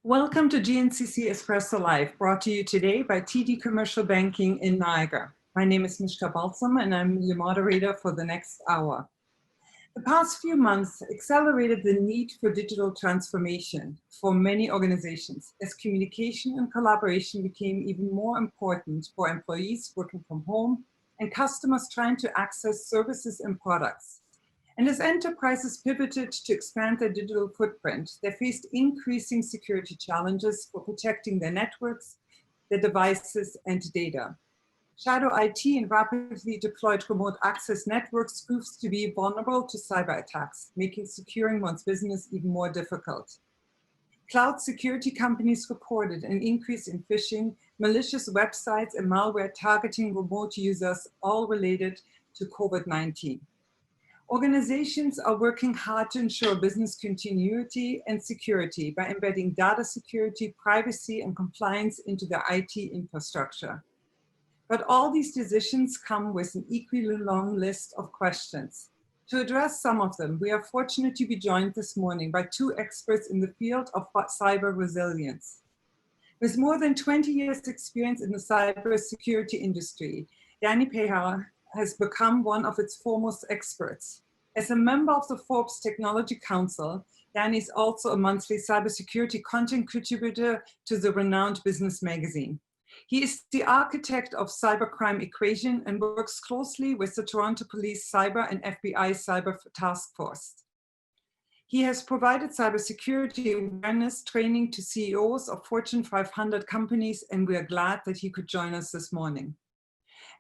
Welcome to GNCC Espresso Live, brought to you today by TD Commercial Banking in Niagara. My name is Mishka Balsom and I'm your moderator for the next hour. The past few months accelerated the need for digital transformation for many organizations as communication and collaboration became even more important for employees working from home and customers trying to access services and products. And as enterprises pivoted to expand their digital footprint, they faced increasing security challenges for protecting their networks, their devices, and data. Shadow IT and rapidly deployed remote access networks proved to be vulnerable to cyber attacks, making securing one's business even more difficult. Cloud security companies reported an increase in phishing, malicious websites, and malware targeting remote users, all related to COVID-19. Organizations are working hard to ensure business continuity and security by embedding data security, privacy, and compliance into their IT infrastructure. But all these decisions come with an equally long list of questions. To address some of them, we are fortunate to be joined this morning by two experts in the field of cyber resilience. With more than 20 years experience in the cybersecurity industry, Danny Pehar has become one of its foremost experts. As a member of the Forbes Technology Council, Danny is also a monthly cybersecurity content contributor to the renowned business magazine. He is the architect of cybercrime equation and works closely with the Toronto Police Cyber and FBI Cyber Task Force. He has provided cybersecurity awareness training to CEOs of Fortune 500 companies, and we are glad that he could join us this morning.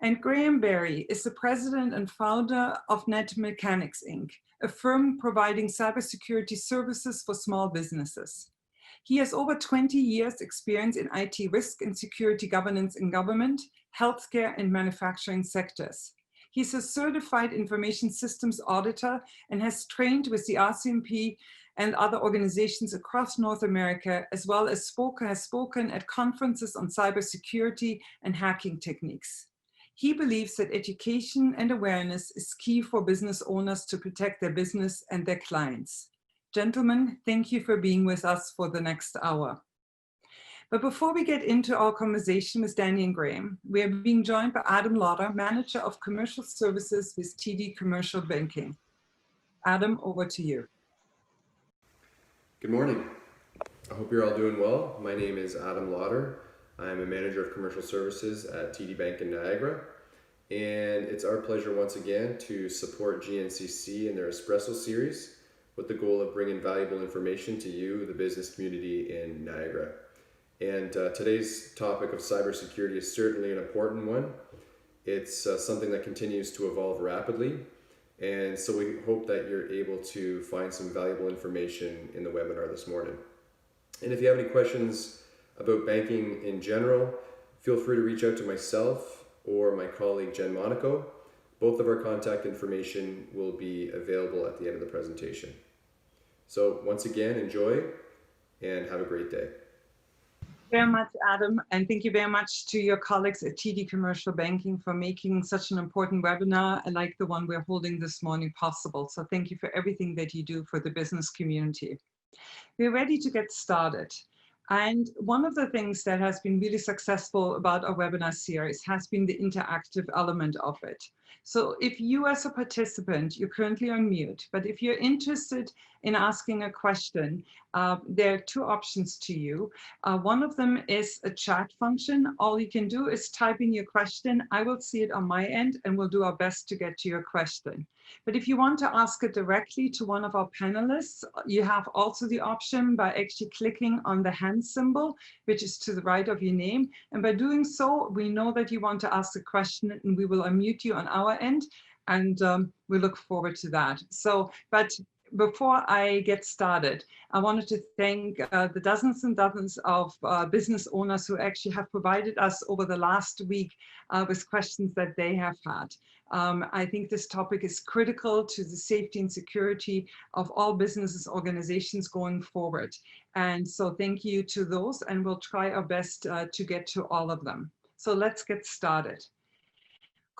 And Graeme Barrie is the president and founder of Netmechanics Inc, a firm providing cybersecurity services for small businesses. He has over 20 years experience in IT risk and security governance in government, healthcare, and manufacturing sectors. He's a certified information systems auditor and has trained with the RCMP and other organizations across North America, as well as has spoken at conferences on cybersecurity and hacking techniques. He believes that education and awareness is key for business owners to protect their business and their clients. Gentlemen, thank you for being with us for the next hour. But before we get into our conversation with Danny and Graeme, we are being joined by Adam Lauder, Manager of Commercial Services with TD Commercial Banking. Adam, over to you. Good morning. I hope you're all doing well. My name is Adam Lauder. I'm a Manager of Commercial Services at TD Bank in Niagara. And it's our pleasure once again to support GNCC in their Espresso series with the goal of bringing valuable information to you, the business community in Niagara. And today's topic of cybersecurity is certainly an important one. It's something that continues to evolve rapidly. And so we hope that you're able to find some valuable information in the webinar this morning. And if you have any questions about banking in general, feel free to reach out to myself or my colleague Jen Monaco. Both of our contact information will be available at the end of the presentation. So once again, enjoy and have a great day. Very much, Adam, and thank you very much to your colleagues at TD Commercial Banking for making such an important webinar like the one we're holding this morning possible. So thank you for everything that you do for the business community. We're ready to get started. And one of the things that has been really successful about our webinar series has been the interactive element of it. So if you as a participant, you're currently on mute, but if you're interested in asking a question, there are two options to you. One of them is a chat function. All you can do is type in your question. I will see it on my end and we'll do our best to get to your question. But if you want to ask it directly to one of our panelists, you have also the option by actually clicking on the hand symbol, which is to the right of your name. And by doing so, we know that you want to ask a question and we will unmute you on our end. And we look forward to that. So, but before I get started, I wanted to thank the dozens and dozens of business owners who actually have provided us over the last week with questions that they have had. I think this topic is critical to the safety and security of all businesses, organizations going forward. And so thank you to those, and we'll try our best to get to all of them. So let's get started.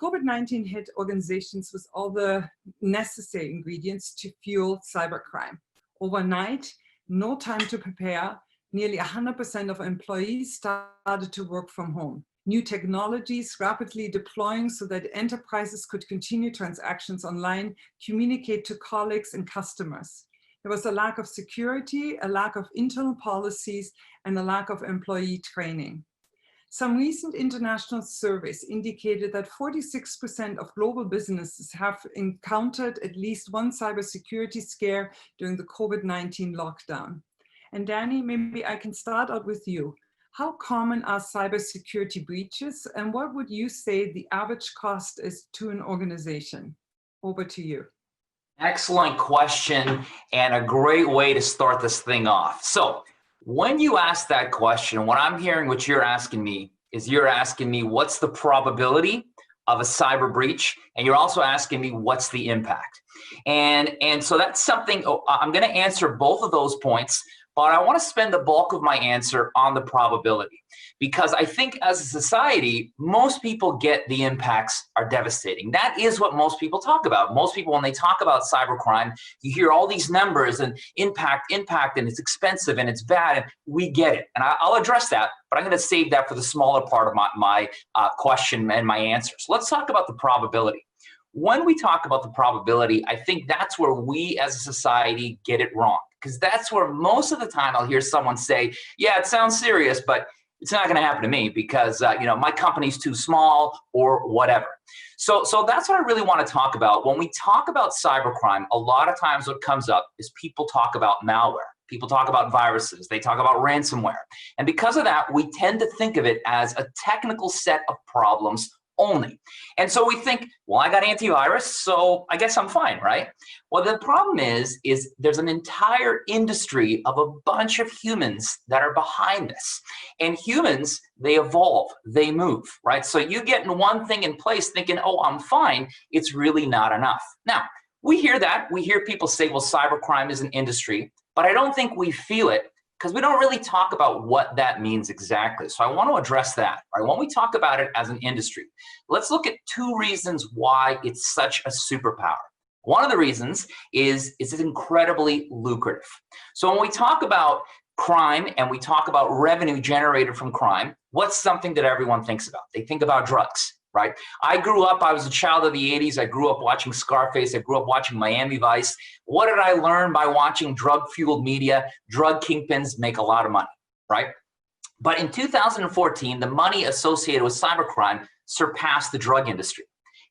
COVID-19 hit organizations with all the necessary ingredients to fuel cybercrime. Overnight, no time to prepare, Nearly 100% of employees started to work from home. New technologies rapidly deploying so that enterprises could continue transactions online, communicate to colleagues and customers. There was a lack of security, a lack of internal policies, and a lack of employee training. Some recent international surveys indicated that 46% of global businesses have encountered at least one cybersecurity scare during the COVID-19 lockdown. And Danny, maybe I can start out with you. How common are cybersecurity breaches, and what would you say the average cost is to an organization? Over to you. Excellent question, and a great way to start this thing off. So when you ask that question, what I'm hearing what you're asking me is you're asking me what's the probability of a cyber breach, and you're also asking me what's the impact. And so that's something, I'm going to answer both of those points, but I want to spend the bulk of my answer on the probability, because I think as a society, most people get the impacts are devastating. That is what most people talk about. Most people, when they talk about cybercrime, you hear all these numbers and impact, and it's expensive and it's bad, and we get it. And I'll address that, but I'm going to save that for the smaller part of my question and my answer. So let's talk about the probability. When we talk about the probability, I think that's where we as a society get it wrong, because that's where most of the time I'll hear someone say, yeah, it sounds serious, but it's not going to happen to me because my company's too small or whatever. So that's what I really want to talk about. When we talk about cybercrime, a lot of times what comes up is people talk about malware. People talk about viruses. They talk about ransomware. And because of that, we tend to think of it as a technical set of problems only. And so we think, well, I got antivirus, so I guess I'm fine, right? Well, the problem is there's an entire industry of a bunch of humans that are behind this. And humans, they evolve, they move, right? So you get one thing in place thinking, oh, I'm fine. It's really not enough. Now, we hear that. We hear people say, well, cybercrime is an industry, but I don't think we feel it, because we don't really talk about what that means exactly. So I want to address that. Right? When we talk about it as an industry, let's look at two reasons why it's such a superpower. One of the reasons is it's incredibly lucrative. So when we talk about crime and we talk about revenue generated from crime, what's something that everyone thinks about? They think about drugs. Right? I was a child of the 80s. I grew up watching Scarface. I grew up watching Miami Vice. What did I learn by watching drug-fueled media? Drug kingpins make a lot of money, right? But in 2014, the money associated with cybercrime surpassed the drug industry.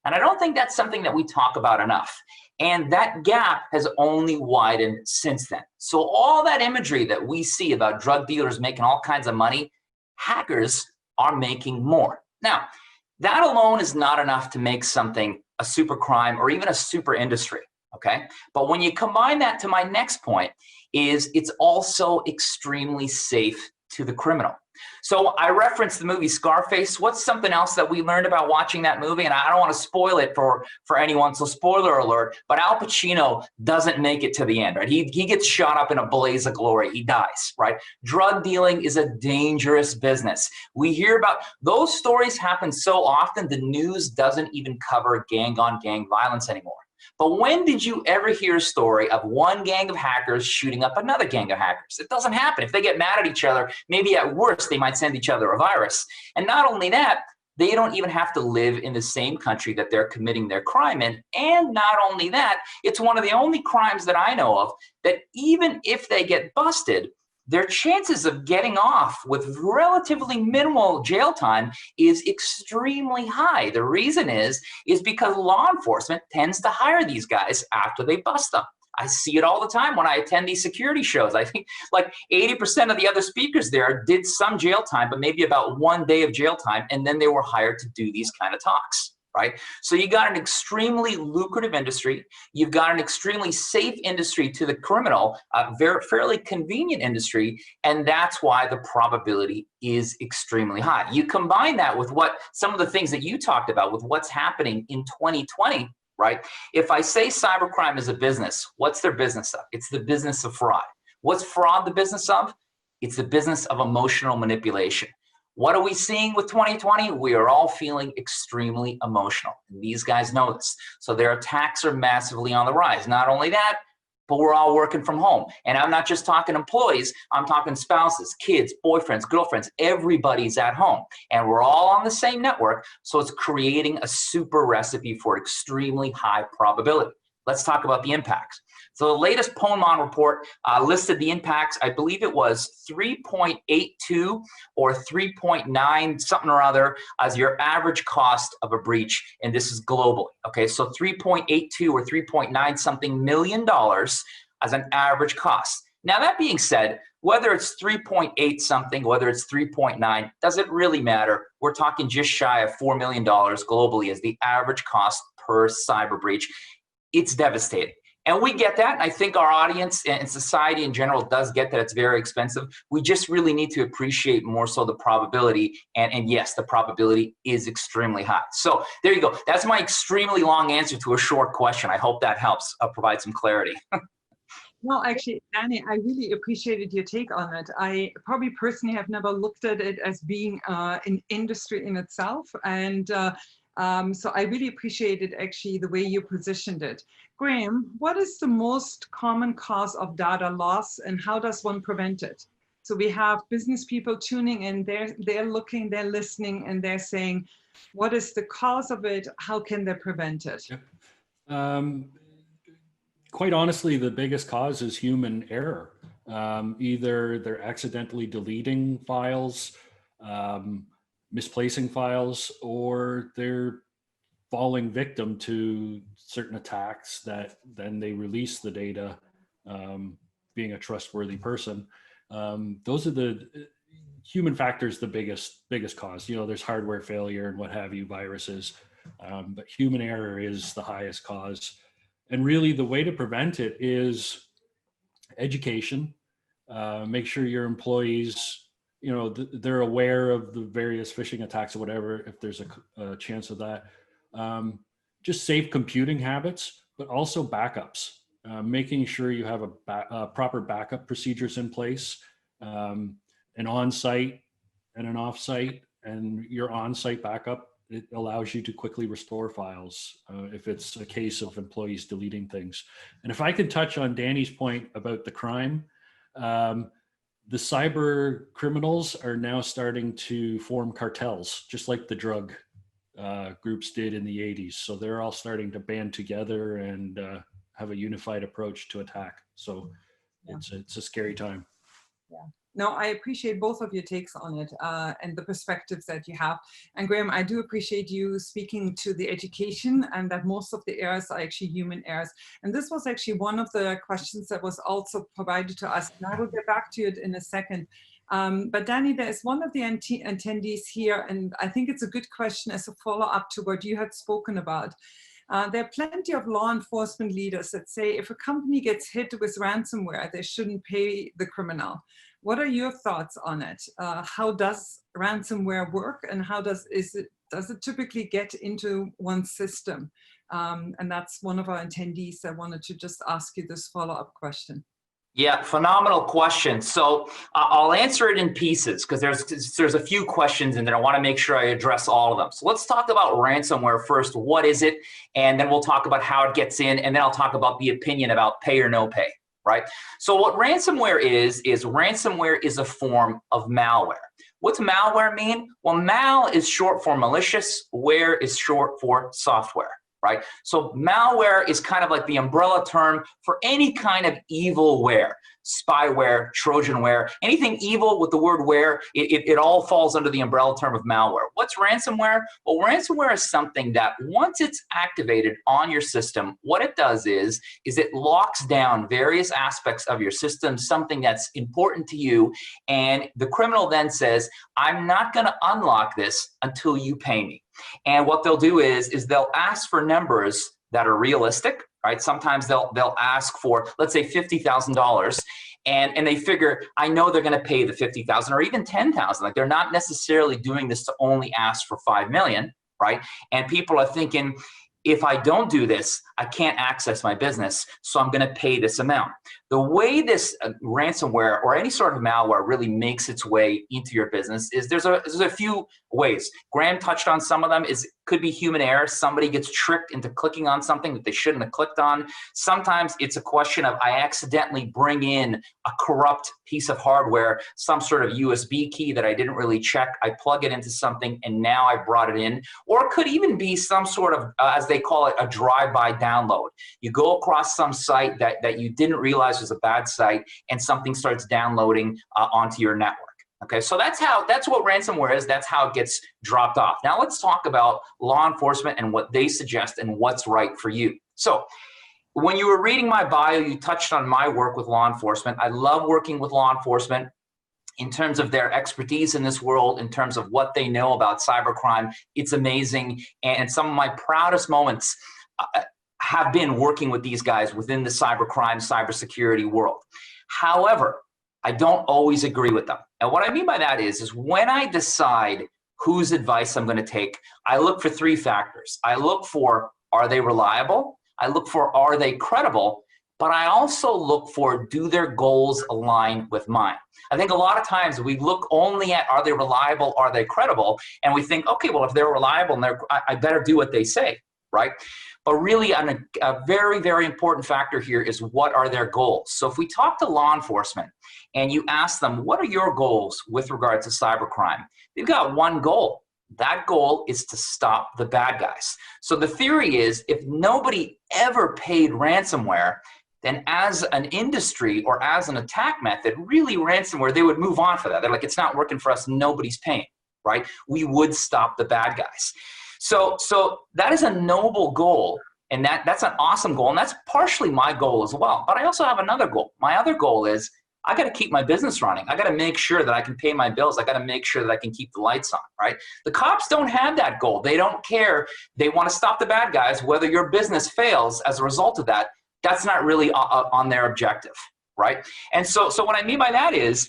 And I don't think that's something that we talk about enough. And that gap has only widened since then. So all that imagery that we see about drug dealers making all kinds of money, hackers are making more. Now, that alone is not enough to make something a super crime or even a super industry, okay? But when you combine that to my next point, it's also extremely safe to the criminal. So I referenced the movie Scarface. What's something else that we learned about watching that movie? And I don't want to spoil it for anyone, so spoiler alert, but Al Pacino doesn't make it to the end, right? He gets shot up in a blaze of glory. He dies, right? Drug dealing is a dangerous business. We hear about those stories happen so often, the news doesn't even cover gang-on-gang violence anymore. But when did you ever hear a story of one gang of hackers shooting up another gang of hackers? It doesn't happen. If they get mad at each other, maybe at worst, they might send each other a virus. And not only that, they don't even have to live in the same country that they're committing their crime in. And not only that, it's one of the only crimes that I know of that even if they get busted, their chances of getting off with relatively minimal jail time is extremely high. The reason is because law enforcement tends to hire these guys after they bust them. I see it all the time when I attend these security shows. I think like 80% of the other speakers there did some jail time, but maybe about 1 day of jail time, and then they were hired to do these kind of talks. Right? So you got an extremely lucrative industry. You've got an extremely safe industry to the criminal, a fairly convenient industry, and that's why the probability is extremely high. You combine that with some of the things that you talked about with what's happening in 2020, right? If I say cybercrime is a business, what's their business of? It's the business of fraud. What's fraud the business of? It's the business of emotional manipulation. What are we seeing with 2020? We are all feeling extremely emotional. And these guys know this. So their attacks are massively on the rise. Not only that, but we're all working from home. And I'm not just talking employees, I'm talking spouses, kids, boyfriends, girlfriends, everybody's at home. And we're all on the same network, so it's creating a super recipe for extremely high probability. Let's talk about the impacts. So the latest POMON report listed the impacts, I believe it was 3.82 or 3.9 something or other as your average cost of a breach, and this is globally. Okay, so 3.82 or 3.9 something $million as an average cost. Now that being said, whether it's 3.8 something, whether it's 3.9, doesn't really matter. We're talking just shy of $4 million globally as the average cost per cyber breach. It's devastating. And we get that. I think our audience and society in general does get that it's very expensive. We just really need to appreciate more so the probability. And yes, the probability is extremely high. So there you go. That's my extremely long answer to a short question. I hope that helps provide some clarity. No, actually, Danny, I really appreciated your take on it. I probably personally have never looked at it as being an industry in itself. And so I really appreciated actually the way you positioned it. Graeme, what is the most common cause of data loss and how does one prevent it? So we have business people tuning in, they're looking, they're listening, and they're saying, what is the cause of it? How can they prevent it? Yep. Quite honestly, the biggest cause is human error. Either they're accidentally deleting files, misplacing files, or they're falling victim to certain attacks that then they release the data, being a trustworthy person. Those are the human factors, the biggest cause. You know, there's hardware failure and what have you, viruses, but human error is the highest cause. And really the way to prevent it is education. Make sure your employees, you know, they're aware of the various phishing attacks or whatever, if there's a chance of that. Just safe computing habits, but also backups. Making sure you have a proper backup procedures in place, an on-site and an off-site, and your on-site backup, it allows you to quickly restore files if it's a case of employees deleting things. And if I could touch on Danny's point about the crime, the cyber criminals are now starting to form cartels, just like the drug groups did in the 80s. So they're all starting to band together and have a unified approach to attack. So yeah, it's a scary time. Yeah. No, I appreciate both of your takes on it and the perspectives that you have. And Graeme, I do appreciate you speaking to the education and that most of the errors are actually human errors. And this was actually one of the questions that was also provided to us. And I will get back to it in a second. But Danny, there is one of the attendees here, and I think it's a good question as a follow-up to what you had spoken about. There are plenty of law enforcement leaders that say if a company gets hit with ransomware, they shouldn't pay the criminal. What are your thoughts on it? How does ransomware work, and how does it typically get into one system? And that's one of our attendees. I wanted to just ask you this follow-up question. Yeah, phenomenal question. So I'll answer it in pieces because there's a few questions in there. I want to make sure I address all of them. So let's talk about ransomware first. What is it? And then we'll talk about how it gets in, and then I'll talk about the opinion about pay or no pay. Right? So what ransomware is ransomware is a form of malware. What's malware mean? Well, mal is short for malicious, ware is short for software, right? So malware is kind of like the umbrella term for any kind of evilware, spyware, Trojanware, anything evil with the word ware, it all falls under the umbrella term of malware. What's ransomware? Well, ransomware is something that once it's activated on your system, what it does is it locks down various aspects of your system, something that's important to you, and the criminal then says, I'm not gonna unlock this until you pay me. And what they'll do is they'll ask for numbers that are realistic, right? Sometimes they'll ask for, let's say, $50,000, and they figure, I know they're going to pay the $50,000 or even $10,000. Like, they're not necessarily doing this to only ask for $5 million, right? And people are thinking, if I don't do this, I can't access my business, so I'm going to pay this amount. The way this ransomware or any sort of malware really makes its way into your business is there's a few ways. Graeme touched on some of them. Could be human error. Somebody gets tricked into clicking on something that they shouldn't have clicked on. Sometimes it's a question of I accidentally bring in a corrupt piece of hardware, some sort of USB key that I didn't really check. I plug it into something and now I brought it in. Or it could even be some sort of, as they call it, a drive-by download. You go across some site that you didn't realize was a bad site and something starts downloading onto your network. Okay, so that's what ransomware is. That's how it gets dropped off. Now let's talk about law enforcement and what they suggest and what's right for you. So when you were reading my bio, you touched on my work with law enforcement. I love working with law enforcement in terms of their expertise in this world, in terms of what they know about cybercrime. It's amazing. And some of my proudest moments have been working with these guys within the cybercrime, cybersecurity world. However, I don't always agree with them. And what I mean by that is when I decide whose advice I'm going to take, I look for three factors. I look for, are they reliable? I look for, are they credible? But I also look for, do their goals align with mine? I think a lot of times we look only at, are they reliable? Are they credible? And we think, okay, well, if they're reliable, and I better do what they say, right? But really, a very, very important factor here is what are their goals? So if we talk to law enforcement and you ask them, what are your goals with regard to cybercrime? They've got one goal. That goal is to stop the bad guys. So the theory is if nobody ever paid ransomware, then as an industry or as an attack method, really ransomware, they would move on for that. They're like, it's not working for us, nobody's paying, right? We would stop the bad guys. So that is a noble goal, and that's an awesome goal, and that's partially my goal as well. But I also have another goal. My other goal is I got to keep my business running. I got to make sure that I can pay my bills. I got to make sure that I can keep the lights on, right? The cops don't have that goal. They don't care. They want to stop the bad guys. Whether your business fails as a result of that, that's not really on their objective, right? And so what I mean by that is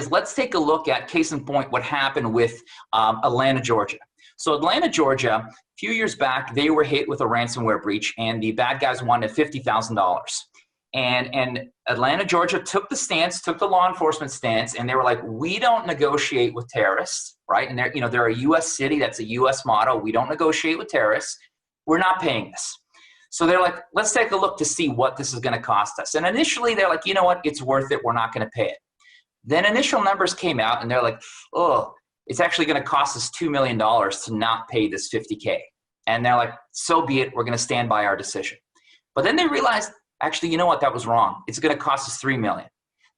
let's take a look at, case in point, what happened with Atlanta, Georgia. So Atlanta, Georgia, a few years back, they were hit with a ransomware breach, and the bad guys wanted $50,000. And Atlanta, Georgia took the law enforcement stance, and they were like, we don't negotiate with terrorists, right? And they're a U.S. city. That's a U.S. motto. We don't negotiate with terrorists. We're not paying this. So they're like, let's take a look to see what this is going to cost us. And initially, they're like, you know what? It's worth it. We're not going to pay it. Then initial numbers came out, and they're like, oh, it's actually going to cost us $2 million to not pay this $50K. And they're like, so be it. We're going to stand by our decision. But then they realized, actually, you know what? That was wrong. It's going to cost us $3 million.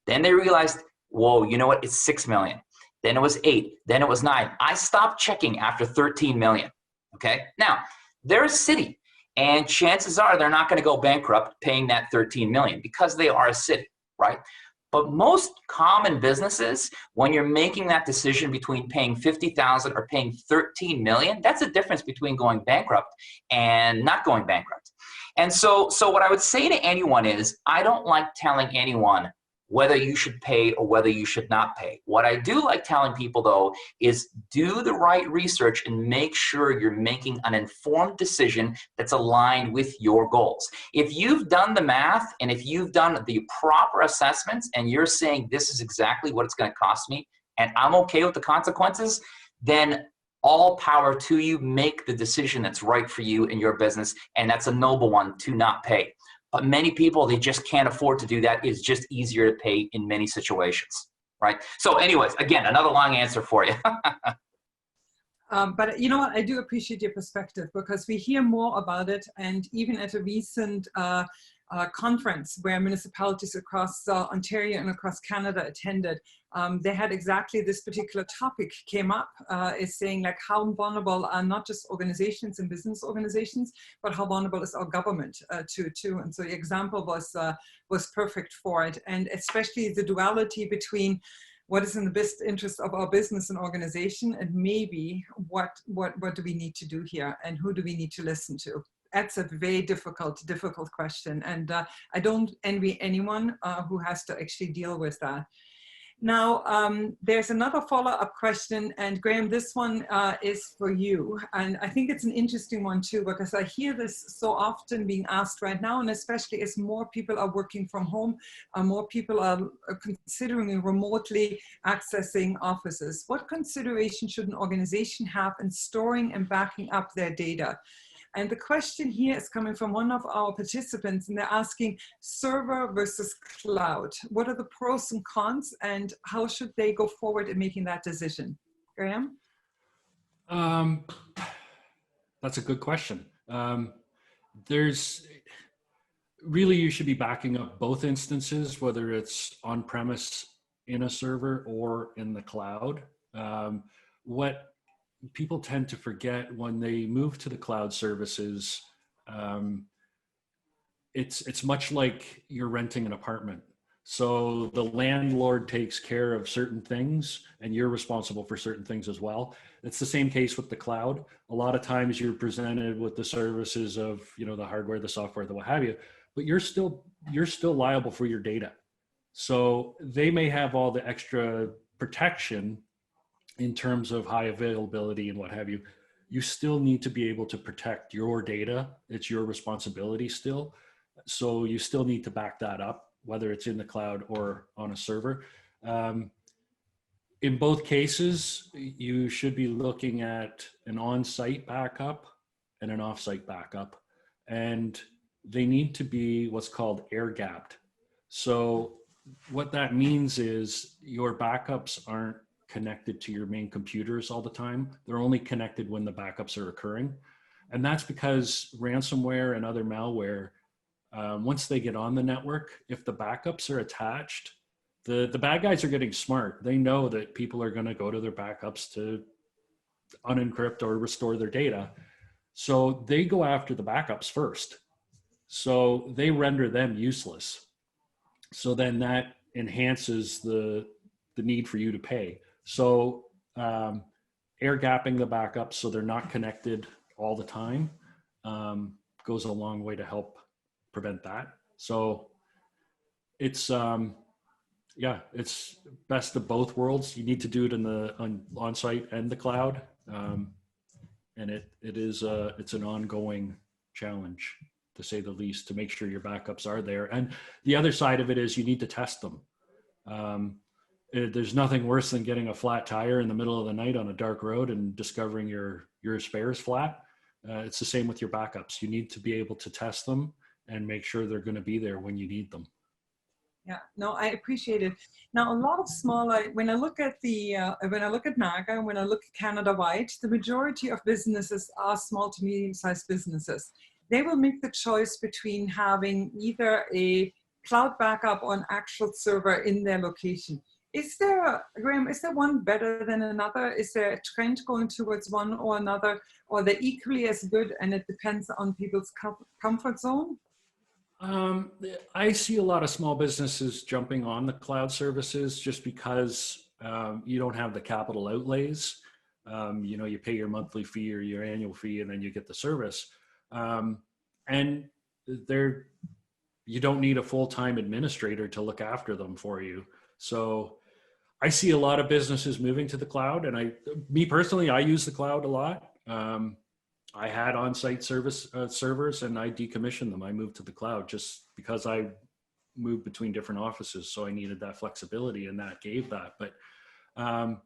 Then they realized, whoa, you know what? It's $6 million. Then it was $8 million. Then it was $9 million. I stopped checking after $13 million. Okay. Now, they're a city, and chances are they're not going to go bankrupt paying that $13 million because they are a city, right? But most common businesses, when you're making that decision between paying $50,000 or paying $13 million, that's a difference between going bankrupt and not going bankrupt. And so what I would say to anyone is, I don't like telling anyone whether you should pay or whether you should not pay. What I do like telling people, though, is do the right research and make sure you're making an informed decision that's aligned with your goals. If you've done the math and if you've done the proper assessments and you're saying this is exactly what it's going to cost me and I'm okay with the consequences, then all power to you. Make the decision that's right for you and your business, and that's a noble one, to not pay. But many people, they just can't afford to do that. It's just easier to pay in many situations, right? So anyways, again, another long answer for you. But you know what, I do appreciate your perspective, because we hear more about it. And even at a recent conference where municipalities across Ontario and across Canada attended, they had exactly this particular topic came up, is saying like how vulnerable are not just organizations and business organizations, but how vulnerable is our government too. And so the example was perfect for it. And especially the duality between what is in the best interest of our business and organization, and maybe what do we need to do here, and who do we need to listen to? That's a very difficult question, and I don't envy anyone who has to actually deal with that. Now, there's another follow-up question, and Graeme, this one is for you. And I think it's an interesting one too, because I hear this so often being asked right now, and especially as more people are working from home, more people are considering remotely accessing offices. What consideration should an organization have in storing and backing up their data? And the question here is coming from one of our participants, and they're asking server versus cloud. What are the pros and cons, and how should they go forward in making that decision? Graeme? That's a good question. There's really, you should be backing up both instances, whether it's on-premise in a server or in the cloud. What people tend to forget when they move to the cloud services, it's much like you're renting an apartment. So the landlord takes care of certain things and you're responsible for certain things as well. It's the same case with the cloud. A lot of times you're presented with the services of, you know, the hardware, the software, the what have you, but you're still liable for your data. So they may have all the extra protection in terms of high availability and what have you. You still need to be able to protect your data. It's your responsibility still. So you still need to back that up, whether it's in the cloud or on a server. In both cases, you should be looking at an on-site backup and an off-site backup. And they need to be what's called air-gapped. So what that means is your backups aren't connected to your main computers all the time. They're only connected when the backups are occurring. And that's because ransomware and other malware, once they get on the network, if the backups are attached, the bad guys are getting smart. They know that people are going to go to their backups to unencrypt or restore their data. So they go after the backups first. So they render them useless. So then that enhances the need for you to pay. So air gapping the backups so they're not connected all the time goes a long way to help prevent that. So it's it's best of both worlds. You need to do it in the on-site and the cloud, and it's an ongoing challenge, to say the least, to make sure your backups are there. And the other side of it is you need to test them. There's nothing worse than getting a flat tire in the middle of the night on a dark road and discovering your spares flat. It's the same with your backups. You need to be able to test them and make sure they're going to be there when you need them. Yeah, no, I appreciate it. Now, a lot of smaller, when I look at NAGA, when I look at Canada-wide, the majority of businesses are small to medium-sized businesses. They will make the choice between having either a cloud backup or an actual server in their location. Is there, Graeme, is there one better than another? Is there a trend going towards one or another, or they're equally as good and it depends on people's comfort zone? I see a lot of small businesses jumping on the cloud services just because you don't have the capital outlays. You pay your monthly fee or your annual fee and then you get the service. And you don't need a full-time administrator to look after them for you. So I see a lot of businesses moving to the cloud, and me personally, I use the cloud a lot. I had on-site servers and I decommissioned them. I moved to the cloud just because I moved between different offices. So I needed that flexibility and that gave that. But I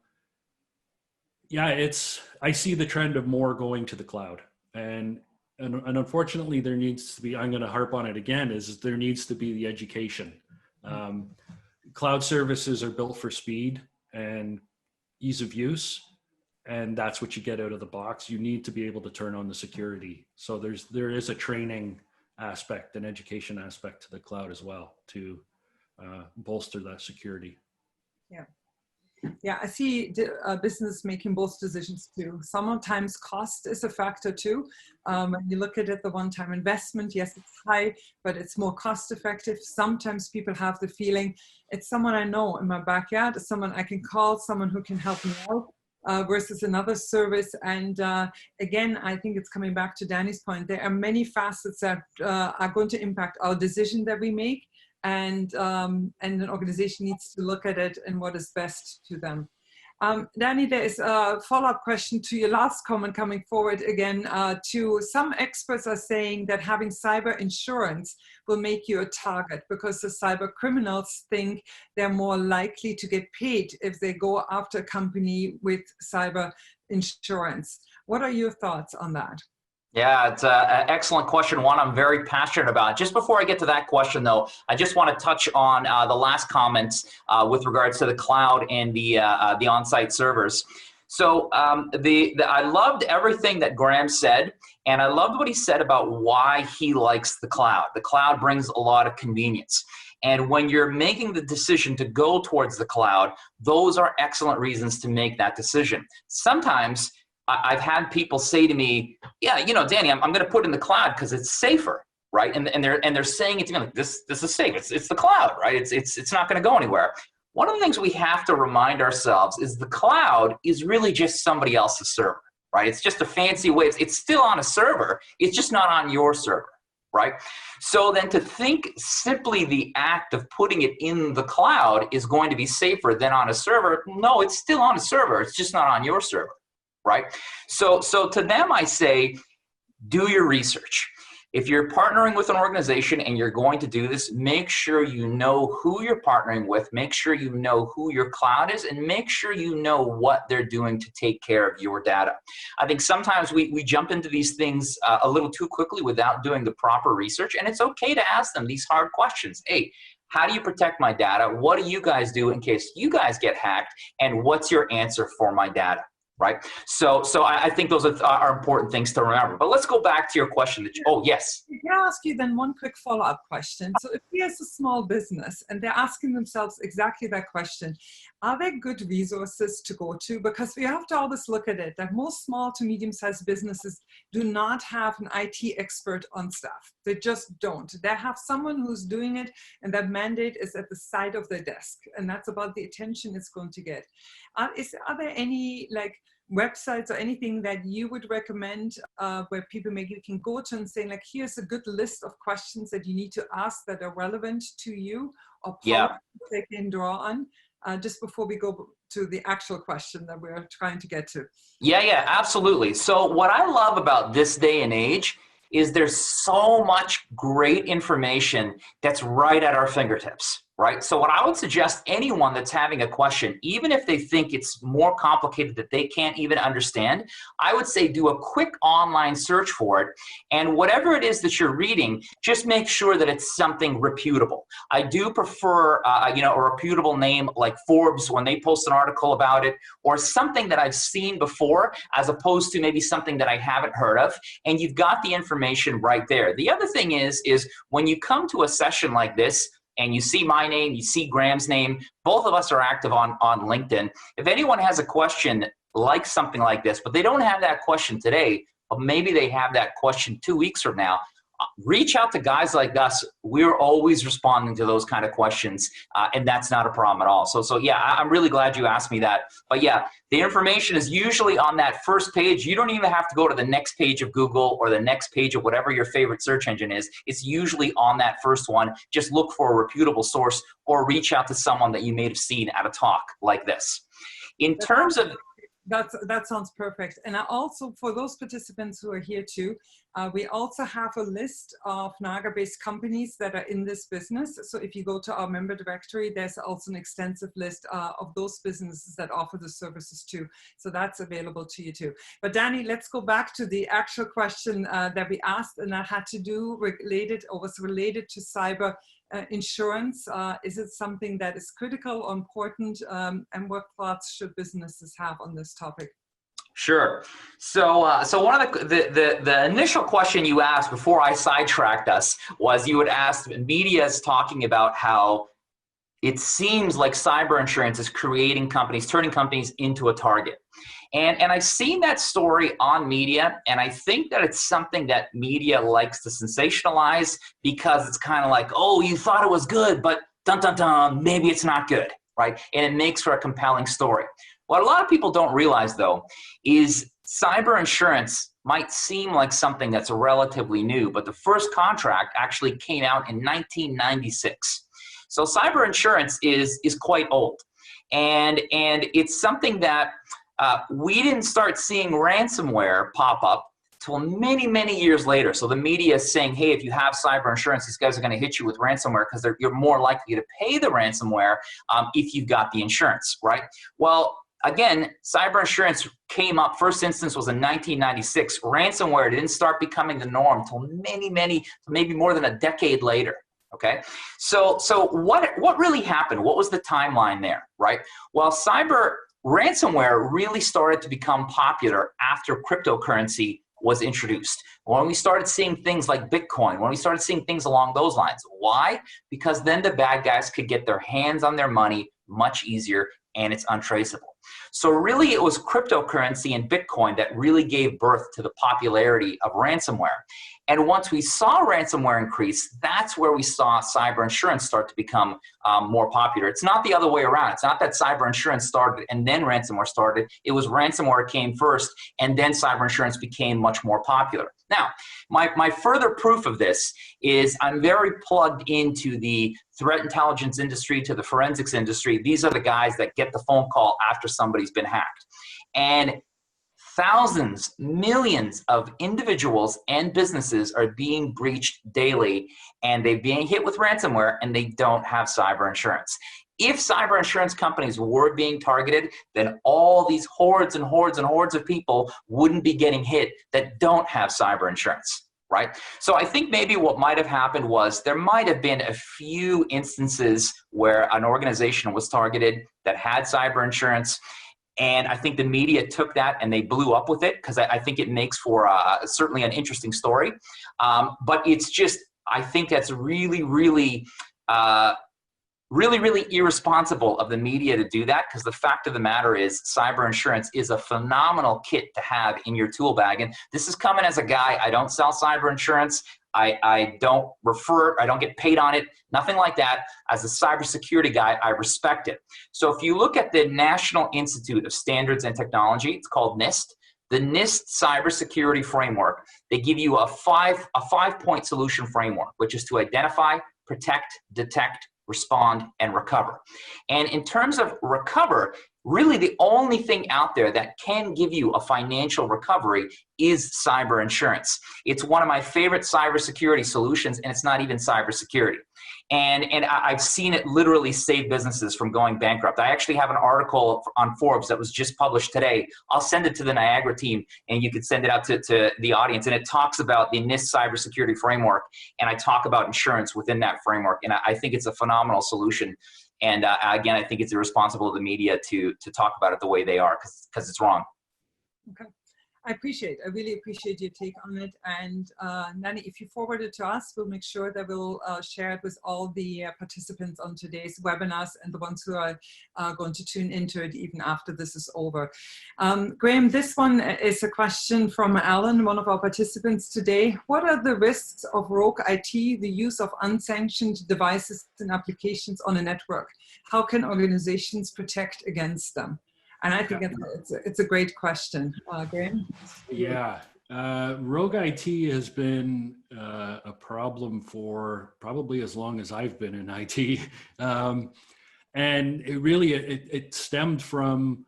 see the trend of more going to the cloud. And unfortunately there needs to be, I'm going to harp on it again, is there needs to be the education. Cloud services are built for speed and ease of use. And that's what you get out of the box. You need to be able to turn on the security. So there is a training aspect and education aspect to the cloud as well to bolster that security. Yeah. Yeah, I see business making both decisions too. Sometimes cost is a factor too. When you look at it, the one-time investment, yes, it's high, but it's more cost effective. Sometimes people have the feeling it's someone I know in my backyard, it's someone I can call, someone who can help me out. Versus another service. And again, I think it's coming back to Danny's point. There are many facets that are going to impact our decision that we make. and an organization needs to look at it and what is best to them. Danny, there is a follow-up question to your last comment coming forward again. To some experts are saying that having cyber insurance will make you a target because the cyber criminals think they're more likely to get paid if they go after a company with cyber insurance. What are your thoughts on that? Yeah, it's an excellent question, one I'm very passionate about. Just before I get to that question, though, I just want to touch on the last comments with regards to the cloud and the on-site servers. So I loved everything that Graeme said, and I loved what he said about why he likes the cloud. The cloud brings a lot of convenience. And when you're making the decision to go towards the cloud, those are excellent reasons to make that decision. Sometimes I've had people say to me, yeah, you know, Danny, I'm going to put it in the cloud because it's safer, right? And they're saying it to me like, this is safe. It's the cloud, right? It's not going to go anywhere. One of the things we have to remind ourselves is the cloud is really just somebody else's server, right? It's just a fancy way. It's still on a server. It's just not on your server, right? So then to think simply the act of putting it in the cloud is going to be safer than on a server. No, it's still on a server. It's just not on your server. Right? So to them, I say, do your research. If you're partnering with an organization and you're going to do this, make sure you know who you're partnering with, make sure you know who your cloud is, and make sure you know what they're doing to take care of your data. I think sometimes we jump into these things a little too quickly without doing the proper research, and it's okay to ask them these hard questions. Hey, how do you protect my data? What do you guys do in case you guys get hacked? And what's your answer for my data? Right? So I think those are important things to remember. But let's go back to your question. Oh, yes. Can I ask you then one quick follow-up question? So if here's a small business and they're asking themselves exactly that question, are there good resources to go to? Because we have to always look at it, that most small to medium-sized businesses do not have an IT expert on staff. They just don't. They have someone who's doing it, and that mandate is at the side of their desk. And that's about the attention it's going to get. Are there any websites or anything that you would recommend where people maybe can go to and say, like, here's a good list of questions that you need to ask that are relevant to you, or policies they can draw on, just before we go to the actual question that we're trying to get to? Yeah, absolutely. So what I love about this day and age is there's so much great information that's right at our fingertips, right? So what I would suggest anyone that's having a question, even if they think it's more complicated that they can't even understand, I would say do a quick online search for it. And whatever it is that you're reading, just make sure that it's something reputable. I do prefer, a reputable name like Forbes when they post an article about it, or something that I've seen before, as opposed to maybe something that I haven't heard of. And you've got the information right there. The other thing is when you come to a session like this, and you see my name, you see Graeme's name, both of us are active on LinkedIn. If anyone has a question like something like this, but they don't have that question today, but maybe they have that question 2 weeks from now, reach out to guys like us. We're always responding to those kind of questions, and that's not a problem at all. So yeah, I'm really glad you asked me that. But yeah, the information is usually on that first page. You don't even have to go to the next page of Google or the next page of whatever your favorite search engine is. It's usually on that first one. Just look for a reputable source or reach out to someone that you may have seen at a talk like this. In terms of that sounds perfect. And I also, for those participants who are here too, we also have a list of Niagara-based companies that are in this business. So if you go to our member directory, there's also an extensive list of those businesses that offer the services too. So that's available to you too. But Danny, let's go back to the actual question that we asked, and that had to do was related to cyber insurance. Is it something that is critical or important, and what thoughts should businesses have on this topic? Sure. So one of the initial question you asked before I sidetracked us was you had asked, media is talking about how it seems like cyber insurance is creating companies, turning companies into a target. And I've seen that story on media, and I think that it's something that media likes to sensationalize because it's kind of like, oh, you thought it was good, but dun dun dun, maybe it's not good, right? And it makes for a compelling story. What a lot of people don't realize, though, is cyber insurance might seem like something that's relatively new, but the first contract actually came out in 1996. So cyber insurance is quite old. And it's something that we didn't start seeing ransomware pop up till many, many years later. So the media is saying, hey, if you have cyber insurance, these guys are going to hit you with ransomware because you're more likely to pay the ransomware if you've got the insurance, right? Well, again, cyber insurance came up, first instance was in 1996. Ransomware didn't start becoming the norm till maybe more than a decade later. Okay, so what really happened? What was the timeline there, right? Well, ransomware really started to become popular after cryptocurrency was introduced. When we started seeing things like Bitcoin, when we started seeing things along those lines. Why? Because then the bad guys could get their hands on their money much easier, and it's untraceable. So really it was cryptocurrency and Bitcoin that really gave birth to the popularity of ransomware. And once we saw ransomware increase, that's where we saw cyber insurance start to become more popular. It's not the other way around. It's not that cyber insurance started and then ransomware started. It was ransomware came first, and then cyber insurance became much more popular. Now, my further proof of this is I'm very plugged into the threat intelligence industry, to the forensics industry. These are the guys that get the phone call after somebody's been hacked. And thousands, millions of individuals and businesses are being breached daily, and they're being hit with ransomware, and they don't have cyber insurance. If cyber insurance companies were being targeted, then all these hordes and hordes and hordes of people wouldn't be getting hit that don't have cyber insurance, right? So I think maybe what might have happened was there might have been a few instances where an organization was targeted that had cyber insurance. And I think the media took that and they blew up with it, because I think it makes for certainly an interesting story. But it's just, I think that's really irresponsible of the media to do that, because the fact of the matter is cyber insurance is a phenomenal kit to have in your tool bag. And this is coming as a guy, I don't sell cyber insurance. I don't refer, I don't get paid on it, nothing like that. As a cybersecurity guy, I respect it. So if you look at the National Institute of Standards and Technology, it's called Nist, the Nist cybersecurity framework, they give you a five-point solution framework, which is to identify, protect, detect, respond, and recover. And in terms of recover, really the only thing out there that can give you a financial recovery is cyber insurance. It's one of my favorite cybersecurity solutions, and it's not even cybersecurity. And I've seen it literally save businesses from going bankrupt. I actually have an article on Forbes that was just published today. I'll send it to the Niagara team, and you can send it out to the audience. And it talks about the Nist cybersecurity framework, and I talk about insurance within that framework. And I think it's a phenomenal solution. And again, I think it's irresponsible of the media to talk about it the way they are, because it's wrong. Okay. I really appreciate your take on it. And Danny, if you forward it to us, we'll make sure that we'll share it with all the participants on today's webinars and the ones who are going to tune into it even after this is over. Graeme, this one is a question from Alan, one of our participants today. What are the risks of rogue IT, the use of unsanctioned devices and applications on a network? How can organizations protect against them? And I think it's a great question. Graeme? Yeah, rogue IT has been a problem for probably as long as I've been in IT. And it really, it stemmed from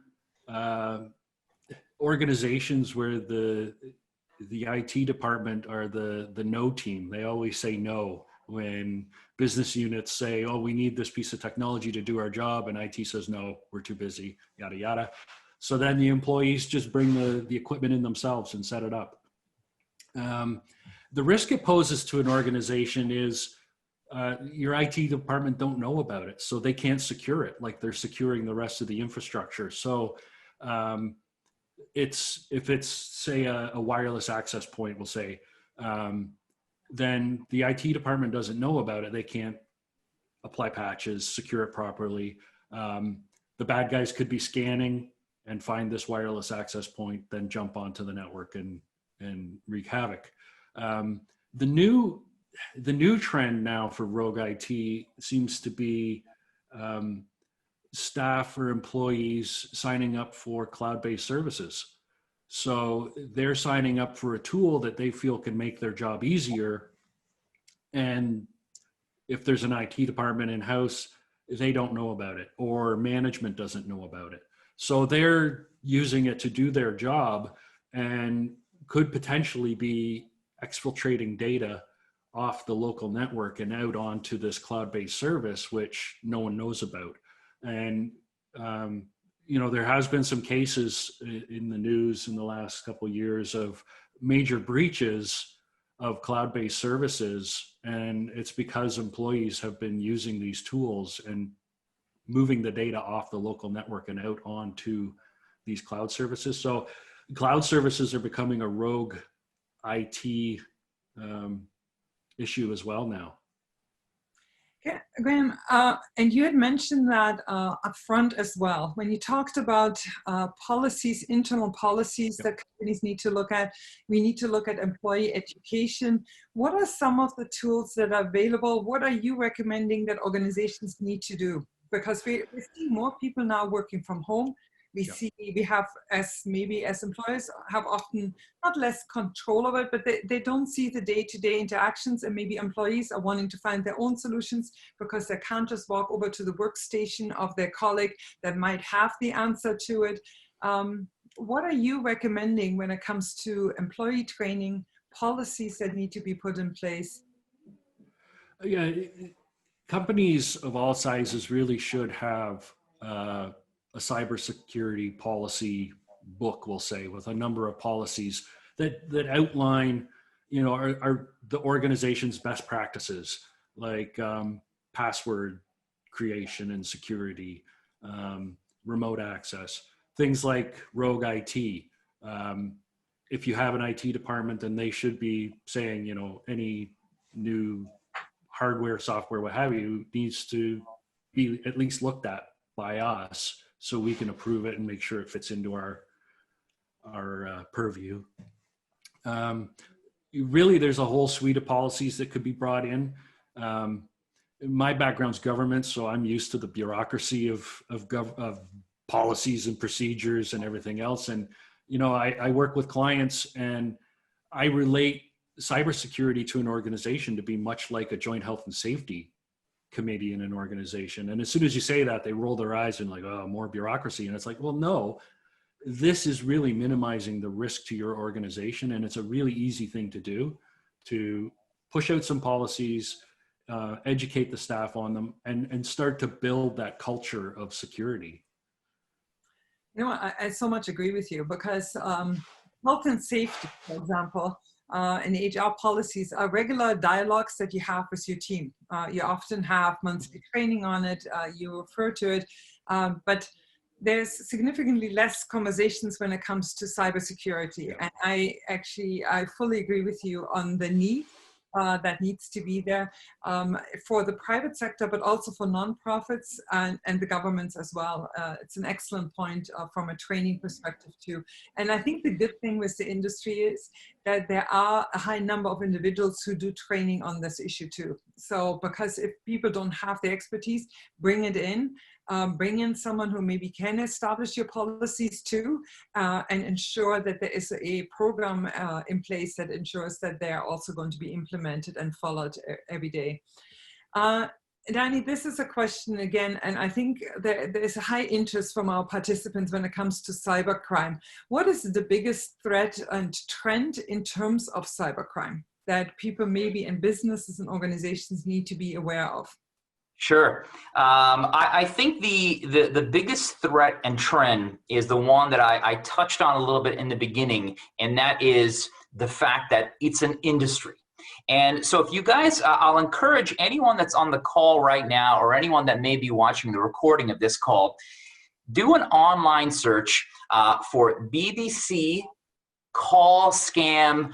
organizations where the IT department are the no team. They always say no when business units say, oh, we need this piece of technology to do our job, and IT says, no, we're too busy, yada, yada. So then the employees just bring the equipment in themselves and set it up. The risk it poses to an organization is your IT department don't know about it, so they can't secure it like they're securing the rest of the infrastructure. So if it's, say, a wireless access point, we'll say, then the IT department doesn't know about it. They can't apply patches, secure it properly. The bad guys could be scanning and find this wireless access point, then jump onto the network and wreak havoc. The new trend now for rogue IT seems to be staff or employees signing up for cloud-based services. So they're signing up for a tool that they feel can make their job easier. And if there's an IT department in-house, they don't know about it, or management doesn't know about it. So they're using it to do their job and could potentially be exfiltrating data off the local network and out onto this cloud-based service, which no one knows about. And, there has been some cases in the news in the last couple of years of major breaches of cloud-based services. And it's because employees have been using these tools and moving the data off the local network and out onto these cloud services. So cloud services are becoming a rogue IT issue as well now. Yeah, Graeme, and you had mentioned that up front as well, when you talked about policies, internal policies that companies need to look at. We need to look at employee education. What are some of the tools that are available? What are you recommending that organizations need to do? Because we see more people now working from home. We have, as employers, have often not less control of it, but they don't see the day-to-day interactions, and maybe employees are wanting to find their own solutions because they can't just walk over to the workstation of their colleague that might have the answer to it. What are you recommending when it comes to employee training, policies that need to be put in place? Yeah, companies of all sizes really should have a cybersecurity policy book, we'll say, with a number of policies that outline, are the organization's best practices, like password creation and security, remote access, things like rogue IT. If you have an IT department, then they should be saying, any new hardware, software, what have you, needs to be at least looked at by us, so we can approve it and make sure it fits into our purview. Really, there's a whole suite of policies that could be brought in. My background's government, so I'm used to the bureaucracy of policies and procedures and everything else. And I work with clients, and I relate cybersecurity to an organization to be much like a joint health and safety committee in an organization. And as soon as you say that, they roll their eyes and like, oh, more bureaucracy. And it's like, well, no, this is really minimizing the risk to your organization. And it's a really easy thing to do, to push out some policies, educate the staff on them, and start to build that culture of security. I so much agree with you, because health and safety, for example, and HR policies are regular dialogues that you have with your team. You often have monthly training on it, you refer to it, but there's significantly less conversations when it comes to cybersecurity. And I fully agree with you on the need that needs to be there for the private sector, but also for nonprofits and the governments as well. It's an excellent point from a training perspective too. And I think the good thing with the industry is that there are a high number of individuals who do training on this issue too. So because if people don't have the expertise, bring it in. Bring in someone who maybe can establish your policies too, and ensure that there is a program in place that ensures that they are also going to be implemented and followed every day. Danny, this is a question again, and I think there's a high interest from our participants when it comes to cybercrime. What is the biggest threat and trend in terms of cybercrime that people maybe in businesses and organizations need to be aware of? Sure. I think the biggest threat and trend is the one that I touched on a little bit in the beginning, and that is the fact that it's an industry. And so if you guys, I'll encourage anyone that's on the call right now, or anyone that may be watching the recording of this call, do an online search for BBC call scam,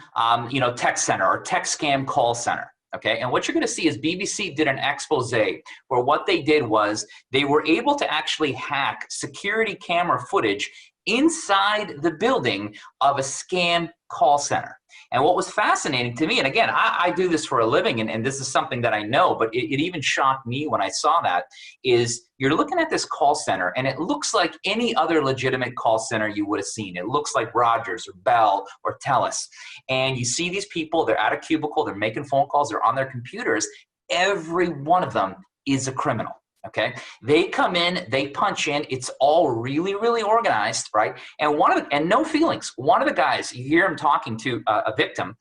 tech center, or tech scam call center. Okay, and what you're going to see is BBC did an expose where what they did was they were able to actually hack security camera footage inside the building of a scam call center. And what was fascinating to me, and again, I do this for a living, and this is something that I know, but it even shocked me when I saw that, is you're looking at this call center, and it looks like any other legitimate call center you would have seen. It looks like Rogers or Bell or TELUS. And you see these people, they're at a cubicle, they're making phone calls, they're on their computers, every one of them is a criminal. Okay, they come in, they punch in. It's all really, really organized, right? And and no feelings. One of the guys, you hear him talking to a victim,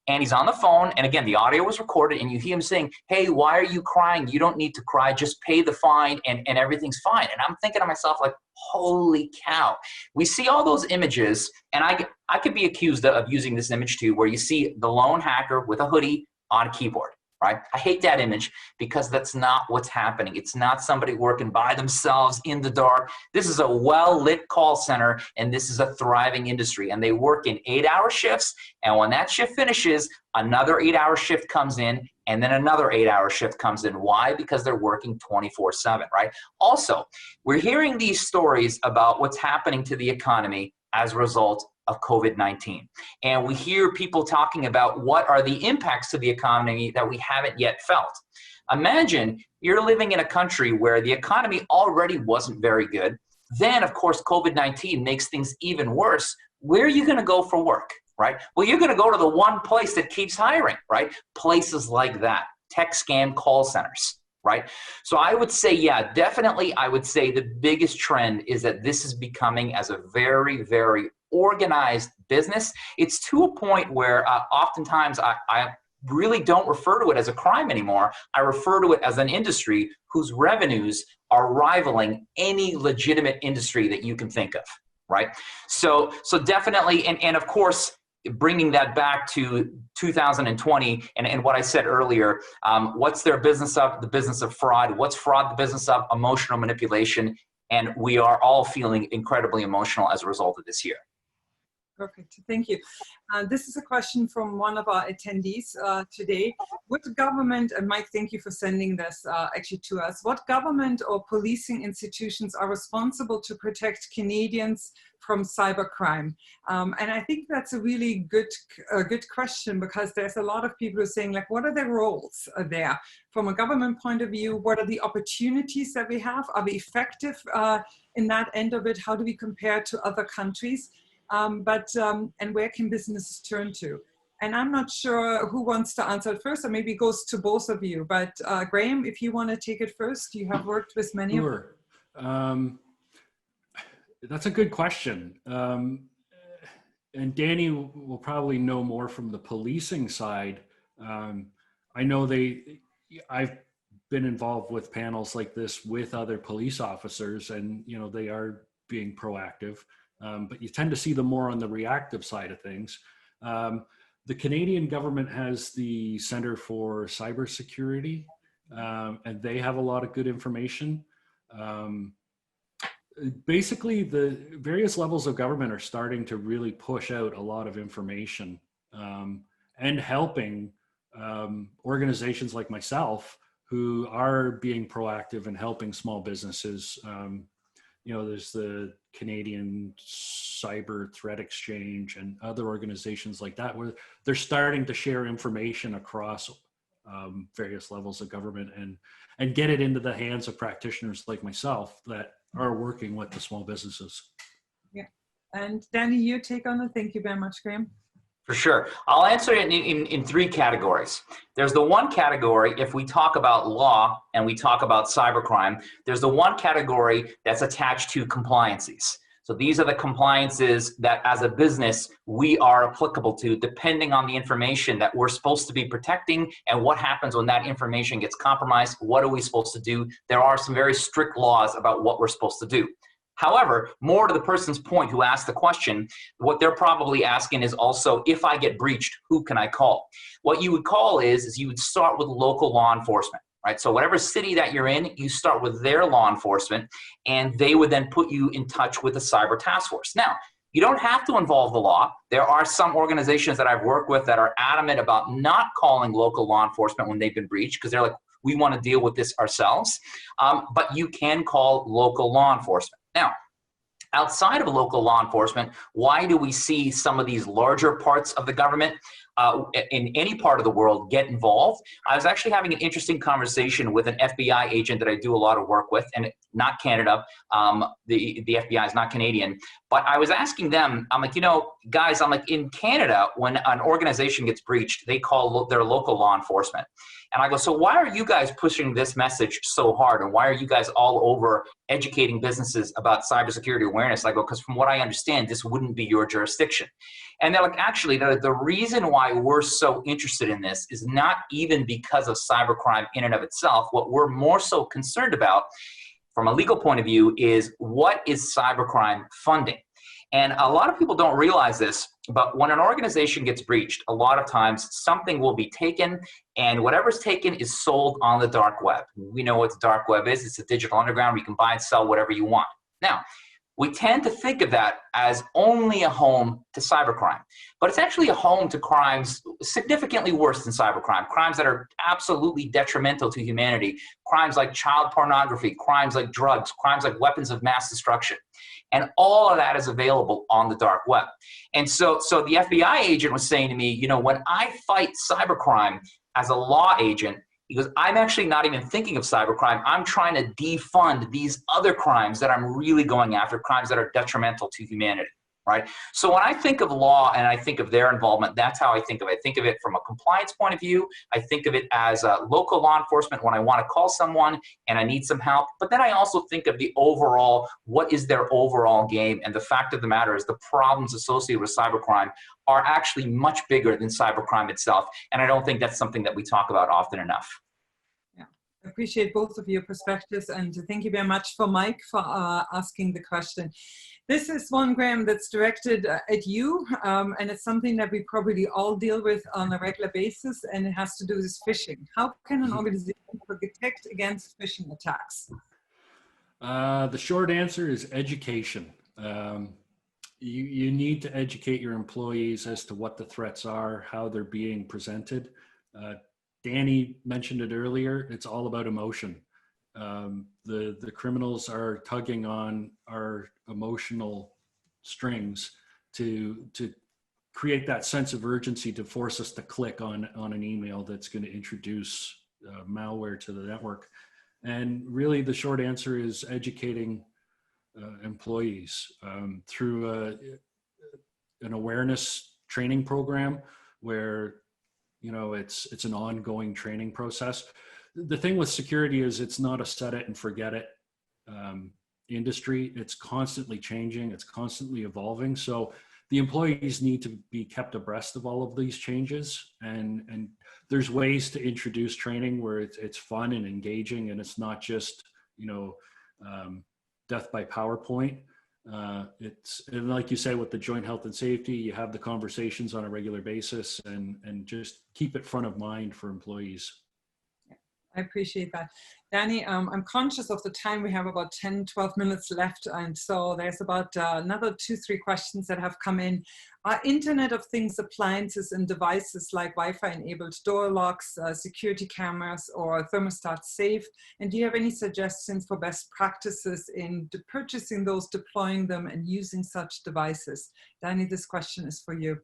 and he's on the phone. And again, the audio was recorded, and you hear him saying, "Hey, why are you crying? You don't need to cry. Just pay the fine, and everything's fine." And I'm thinking to myself, like, holy cow! We see all those images, and I could be accused of using this image too, where you see the lone hacker with a hoodie on a keyboard. Right? I hate that image because that's not what's happening. It's not somebody working by themselves in the dark. This is a well-lit call center, and this is a thriving industry. And they work in 8-hour shifts, and when that shift finishes, another 8-hour shift comes in, and then another 8-hour shift comes in. Why? Because they're working 24/7, right? Also, we're hearing these stories about what's happening to the economy as a result of COVID-19. And we hear people talking about what are the impacts to the economy that we haven't yet felt. Imagine you're living in a country where the economy already wasn't very good. Then, of course, COVID-19 makes things even worse. Where are you going to go for work, right? Well, you're going to go to the one place that keeps hiring, right? Places like that, tech scam call centers. Right? So I would say, yeah, definitely, I would say the biggest trend is that this is becoming as a very, very organized business. It's to a point where oftentimes I really don't refer to it as a crime anymore. I refer to it as an industry whose revenues are rivaling any legitimate industry that you can think of, right? So definitely, and of course, bringing that back to 2020 and what I said earlier, what's their business of? The business of fraud. What's fraud the business of? Emotional manipulation. And we are all feeling incredibly emotional as a result of this year. Perfect, thank you. This is a question from one of our attendees today. What government, and Mike, thank you for sending this actually to us, what government or policing institutions are responsible to protect Canadians from cybercrime? And I think that's a really good question, because there's a lot of people who are saying, like, what are their roles there? From a government point of view, what are the opportunities that we have? Are we effective in that end of it? How do we compare to other countries? And where can businesses turn to? And I'm not sure who wants to answer it first, or maybe it goes to both of you. But Graeme, if you want to take it first, you have worked with many of them. Sure. That's a good question. And Danny will probably know more from the policing side. I know I've been involved with panels like this with other police officers, and they are being proactive. But you tend to see them more on the reactive side of things. The Canadian government has the Center for Cybersecurity, and they have a lot of good information. Basically, the various levels of government are starting to really push out a lot of information and helping organizations like myself who are being proactive and helping small businesses. There's the Canadian Cyber Threat Exchange and other organizations like that, where they're starting to share information across various levels of government and get it into the hands of practitioners like myself that are working with the small businesses. Yeah. And Danny, your take on it? Thank you very much, Graeme. For sure. I'll answer it in three categories. There's the one category, if we talk about law and we talk about cybercrime, there's the one category that's attached to compliances. So these are the compliances that as a business we are applicable to, depending on the information that we're supposed to be protecting and what happens when that information gets compromised. What are we supposed to do? There are some very strict laws about what we're supposed to do. However, more to the person's point who asked the question, what they're probably asking is also, if I get breached, who can I call? What you would call is you would start with local law enforcement, right? So whatever city that you're in, you start with their law enforcement, and they would then put you in touch with a cyber task force. Now, you don't have to involve the law. There are some organizations that I've worked with that are adamant about not calling local law enforcement when they've been breached, because they're like, we want to deal with this ourselves. But you can call local law enforcement. Now, outside of local law enforcement, why do we see some of these larger parts of the government in any part of the world get involved. I was actually having an interesting conversation with an FBI agent that I do a lot of work with, and not Canada. The FBI is not Canadian, but I was asking them, I'm like, guys, I'm like, in Canada, when an organization gets breached, they call their local law enforcement. And I go, so why are you guys pushing this message so hard? And why are you guys all over educating businesses about cybersecurity awareness? I go, because from what I understand, this wouldn't be your jurisdiction. And they're like, actually, the reason why we're so interested in this is not even because of cybercrime in and of itself. What we're more so concerned about from a legal point of view is, what is cybercrime funding? And a lot of people don't realize this, but when an organization gets breached, a lot of times something will be taken, and whatever's taken is sold on the dark web. We know what the dark web is. It's a digital underground where you can buy and sell whatever you want. Now, we tend to think of that as only a home to cybercrime, but it's actually a home to crimes significantly worse than cybercrime, crimes that are absolutely detrimental to humanity, crimes like child pornography, crimes like drugs, crimes like weapons of mass destruction. And all of that is available on the dark web. And so the FBI agent was saying to me, when I fight cybercrime as a law agent, he goes, I'm actually not even thinking of cybercrime. I'm trying to defund these other crimes that I'm really going after, crimes that are detrimental to humanity, right? So when I think of law and I think of their involvement, that's how I think of it. I think of it from a compliance point of view. I think of it as local law enforcement when I want to call someone and I need some help. But then I also think of the overall, what is their overall game? And the fact of the matter is the problems associated with cybercrime are actually much bigger than cybercrime itself. And I don't think that's something that we talk about often enough. Yeah, I appreciate both of your perspectives, and thank you very much for Mike for asking the question. This is one, Graeme, that's directed at you, and it's something that we probably all deal with on a regular basis, and it has to do with phishing. How can an organization protect against phishing attacks? The short answer is education. You need to educate your employees as to what the threats are, how they're being presented. Danny mentioned it earlier. It's all about emotion. The criminals are tugging on our emotional strings to create that sense of urgency to force us to click on an email that's going to introduce malware to the network. And really, the short answer is educating employees through an awareness training program where it's an ongoing training process. The thing with security is it's not a set it and forget it industry. It's constantly changing, it's constantly evolving. So the employees need to be kept abreast of all of these changes, and there's ways to introduce training where it's fun and engaging, and it's not just death by PowerPoint. And like you say, with the joint health and safety, you have the conversations on a regular basis, and just keep it front of mind for employees. I appreciate that. Danny, I'm conscious of the time. We have about 10, 12 minutes left. And so there's about another 2-3 questions that have come in. Are Internet of Things appliances and devices like Wi-Fi enabled door locks, security cameras, or thermostats safe? And do you have any suggestions for best practices in purchasing those, deploying them, and using such devices? Danny, this question is for you.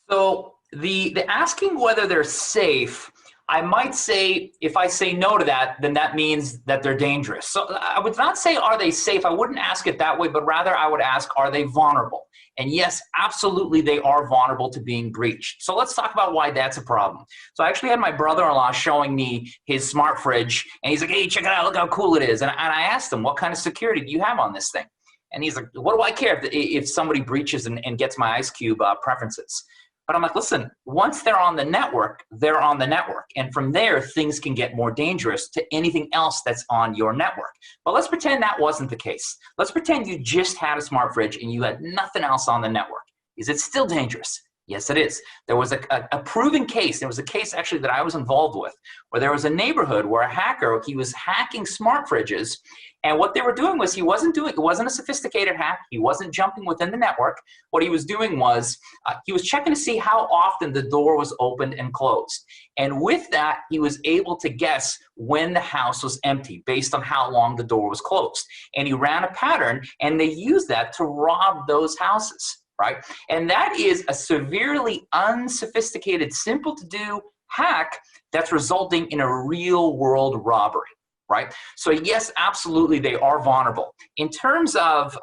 So the asking whether they're safe, I might say, if I say no to that, then that means that they're dangerous. So I would not say, are they safe? I wouldn't ask it that way, but rather I would ask, are they vulnerable? And yes, absolutely, they are vulnerable to being breached. So let's talk about why that's a problem. So I actually had my brother-in-law showing me his smart fridge, and he's like, hey, check it out, look how cool it is. And I asked him, what kind of security do you have on this thing? And he's like, what do I care if somebody breaches and gets my Ice Cube preferences? But I'm like, listen, once they're on the network, they're on the network. And from there, things can get more dangerous to anything else that's on your network. But let's pretend that wasn't the case. Let's pretend you just had a smart fridge and you had nothing else on the network. Is it still dangerous? Yes, it is. There was a proven case. There was a case actually that I was involved with where there was a neighborhood where a hacker, he was hacking smart fridges. And what they were doing was it wasn't a sophisticated hack. He wasn't jumping within the network. What he was doing was he was checking to see how often the door was opened and closed. And with that, he was able to guess when the house was empty based on how long the door was closed. And he ran a pattern, and they used that to rob those houses. right? And that is a severely unsophisticated, simple to do hack that's resulting in a real world robbery, right? So yes, absolutely, they are vulnerable. In terms of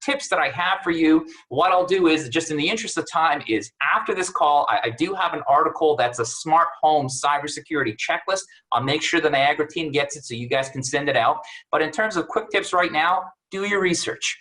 tips that I have for you, what I'll do is, just in the interest of time, is after this call, I do have an article that's a smart home cybersecurity checklist. I'll make sure the Niagara team gets it so you guys can send it out. But in terms of quick tips right now, do your research.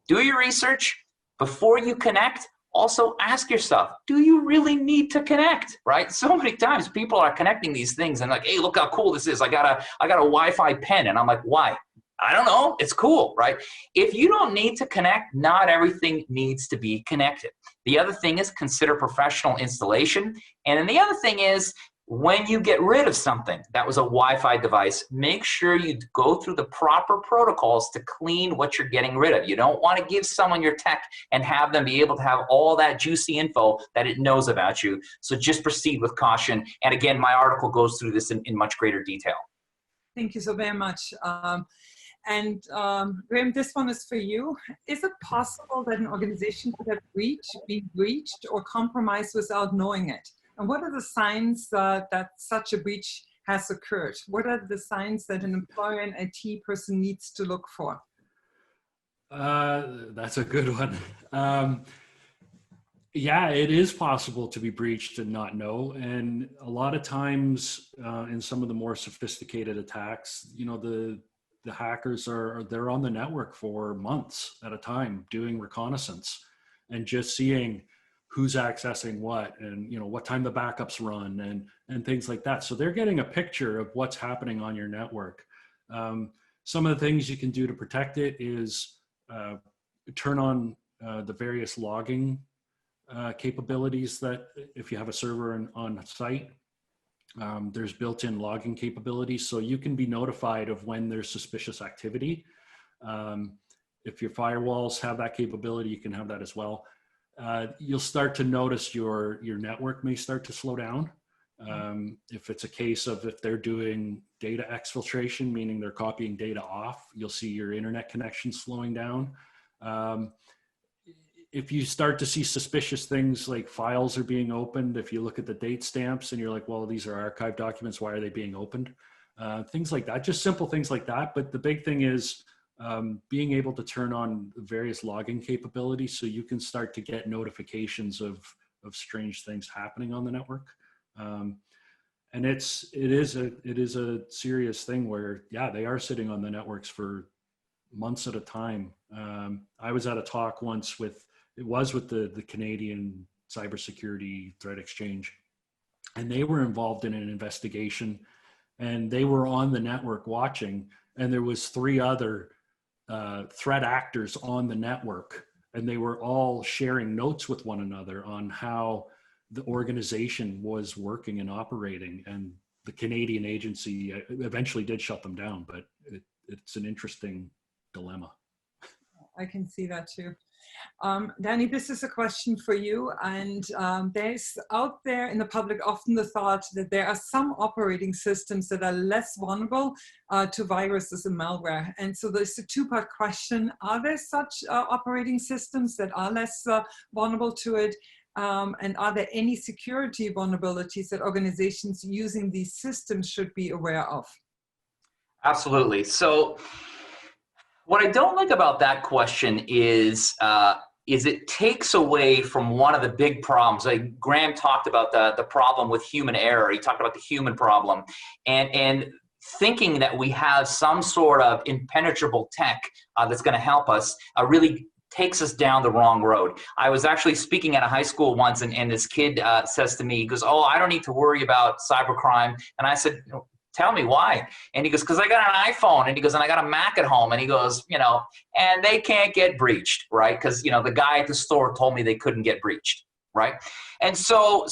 Do your research before you connect. Also ask yourself, do you really need to connect, right? So many times people are connecting these things and like, hey, look how cool this is. I got a Wi-Fi pen. And I'm like, why? I don't know. It's cool, right? If you don't need to connect, not everything needs to be connected. The other thing is consider professional installation. And then the other thing is, when you get rid of something that was a Wi-Fi device, make sure you go through the proper protocols to clean what you're getting rid of. You don't want to give someone your tech and have them be able to have all that juicy info that it knows about you. So just proceed with caution. And again, my article goes through this in much greater detail. Thank you so very much. Graeme, this one is for you. Is it possible that an organization could have been breached or compromised without knowing it? And what are the signs that such a breach has occurred? What are the signs that an employer and IT person needs to look for? That's a good one. Yeah, it is possible to be breached and not know. And a lot of times in some of the more sophisticated attacks, you know, the hackers they're on the network for months at a time doing reconnaissance and just seeing who's accessing what, and you know what time the backups run and things like that. So they're getting a picture of what's happening on your network. Some of the things you can do to protect it is turn on the various logging capabilities that if you have a server on site, there's built-in logging capabilities, so you can be notified of when there's suspicious activity. If your firewalls have that capability, you can have that as well. You'll start to notice your network may start to slow down. If it's a case of if they're doing data exfiltration, meaning they're copying data off, you'll see your internet connection slowing down. If you start to see suspicious things like files are being opened, if you look at the date stamps and you're like, well, these are archived documents, why are they being opened? Things like that, just simple things like that. But the big thing is being able to turn on various logging capabilities so you can start to get notifications of strange things happening on the network. And it is a serious thing where, yeah, they are sitting on the networks for months at a time. I was at a talk once with the Canadian Cybersecurity Threat Exchange, and they were involved in an investigation, and they were on the network watching, and there was 3 other threat actors on the network, and they were all sharing notes with one another on how the organization was working and operating. And the Canadian agency eventually did shut them down, but it's an interesting dilemma. I can see that too. Danny, this is a question for you. And there's out there in the public often the thought that there are some operating systems that are less vulnerable to viruses and malware. And so there's a 2-part question. Are there such operating systems that are less vulnerable to it? And are there any security vulnerabilities that organizations using these systems should be aware of? Absolutely. So what I don't like about that question is it takes away from one of the big problems. Like Graeme talked about the problem with human error. He talked about the human problem, and thinking that we have some sort of impenetrable tech that's going to help us really takes us down the wrong road. I was actually speaking at a high school once, and this kid says to me, he goes, "Oh, I don't need to worry about cybercrime." And I said, "Tell me why." And he goes, "Because I got an iPhone," and he goes, "and I got a Mac at home," and he goes, you know, and they can't get breached, right? Because, you know, the guy at the store told me they couldn't get breached, right? And so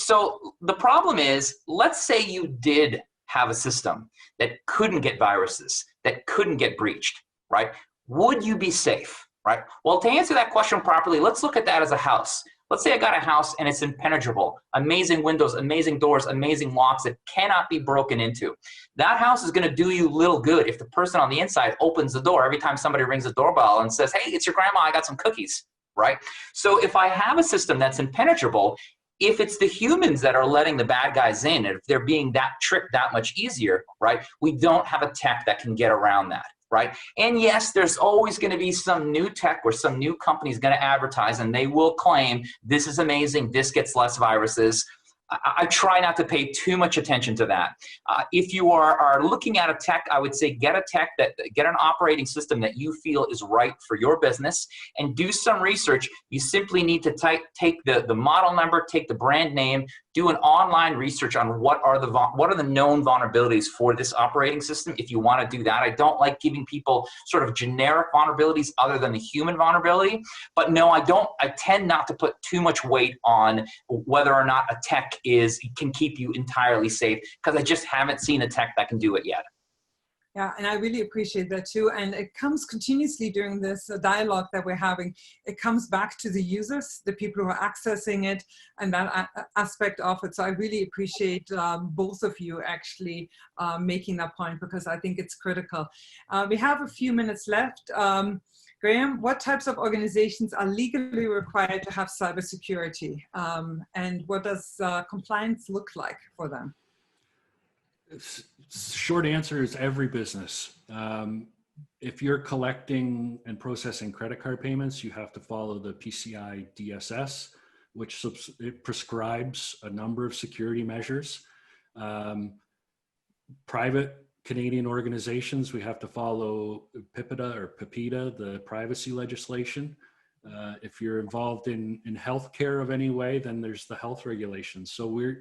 the problem is, let's say you did have a system that couldn't get viruses, that couldn't get breached, right? Would you be safe, right? Well, to answer that question properly, let's look at that as a house. Let's say I got a house and it's impenetrable, amazing windows, amazing doors, amazing locks that cannot be broken into. That house is going to do you little good if the person on the inside opens the door every time somebody rings the doorbell and says, "Hey, it's your grandma, I got some cookies," right? So if I have a system that's impenetrable, if it's the humans that are letting the bad guys in, and if they're being that tricked that much easier, right, we don't have a tech that can get around that, right? And yes, there's always going to be some new tech where some new company is going to advertise and they will claim this is amazing, this gets less viruses. I try not to pay too much attention to that. If you are looking at a tech, I would say get an operating system that you feel is right for your business, and do some research. You simply need to take the model number, take the brand name, do an online research on what are the known vulnerabilities for this operating system. If you want to do that, I don't like giving people sort of generic vulnerabilities other than the human vulnerability. But no, I tend not to put too much weight on whether or not a tech can keep you entirely safe, because I just haven't seen a tech that can do it yet. Yeah, and I really appreciate that too. And it comes continuously during this dialogue that we're having. It comes back to the users, the people who are accessing it, and that aspect of it. So I really appreciate both of you actually making that point, because I think it's critical. We have a few minutes left. Graeme, what types of organizations are legally required to have cybersecurity? And what does compliance look like for them? Short answer is every business. If you're collecting and processing credit card payments, you have to follow the PCI DSS, which it prescribes a number of security measures. Private Canadian organizations, we have to follow PIPEDA, the privacy legislation. If you're involved in healthcare of any way, then there's the health regulations. So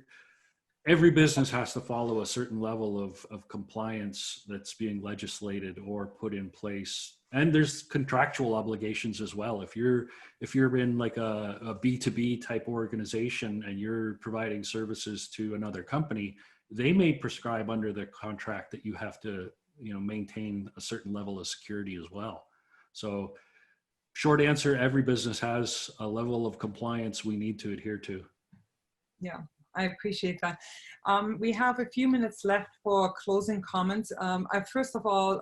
every business has to follow a certain level of compliance that's being legislated or put in place. And there's contractual obligations as well. If you're in like a B2B type organization and you're providing services to another company, they may prescribe under the contract that you have to, maintain a certain level of security as well. So short answer, every business has a level of compliance we need to adhere to. Yeah, I appreciate that. We have a few minutes left for closing comments. First of all,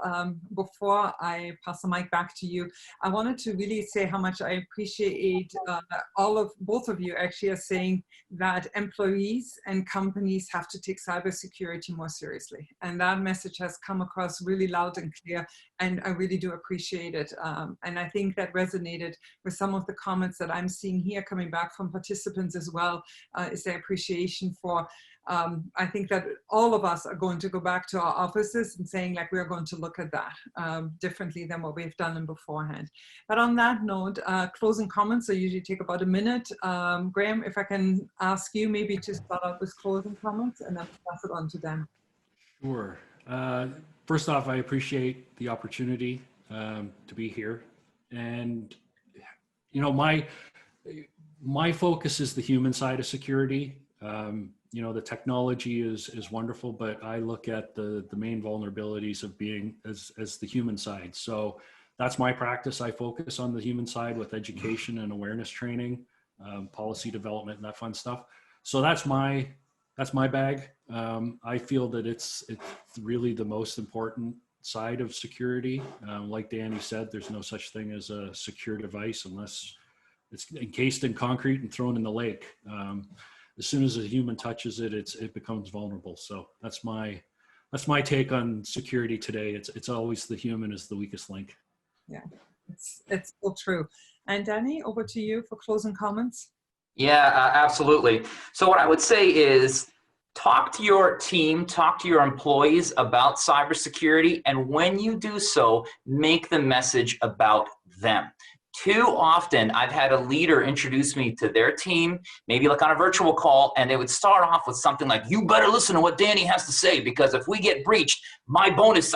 before I pass the mic back to you, I wanted to really say how much I appreciate both of you actually are saying that employees and companies have to take cybersecurity more seriously. And that message has come across really loud and clear, and I really do appreciate it. And I think that resonated with some of the comments that I'm seeing here coming back from participants as well, is their appreciation for I think that all of us are going to go back to our offices and saying like, we're going to look at that differently than what we've done in beforehand. But on that note, closing comments, I usually take about a minute. Graeme, if I can ask you maybe to start out with closing comments and then pass it on to Dan. Sure. First off, I appreciate the opportunity to be here. And, my focus is the human side of security. The technology is wonderful, but I look at the main vulnerabilities of being as the human side. So that's my practice. I focus on the human side with education and awareness training, policy development, and that fun stuff. So that's my bag. I feel that it's really the most important side of security. Like Danny said, there's no such thing as a secure device unless it's encased in concrete and thrown in the lake. As soon as a human touches it, it becomes vulnerable. So that's my take on security today. It's always the human is the weakest link. Yeah, it's so true. And Danny, over to you for closing comments. Yeah, absolutely. So what I would say is talk to your team, talk to your employees about cybersecurity, and when you do so, make the message about them. Too often, I've had a leader introduce me to their team, maybe like on a virtual call, and they would start off with something like, you better listen to what Danny has to say, because if we get breached, my bonus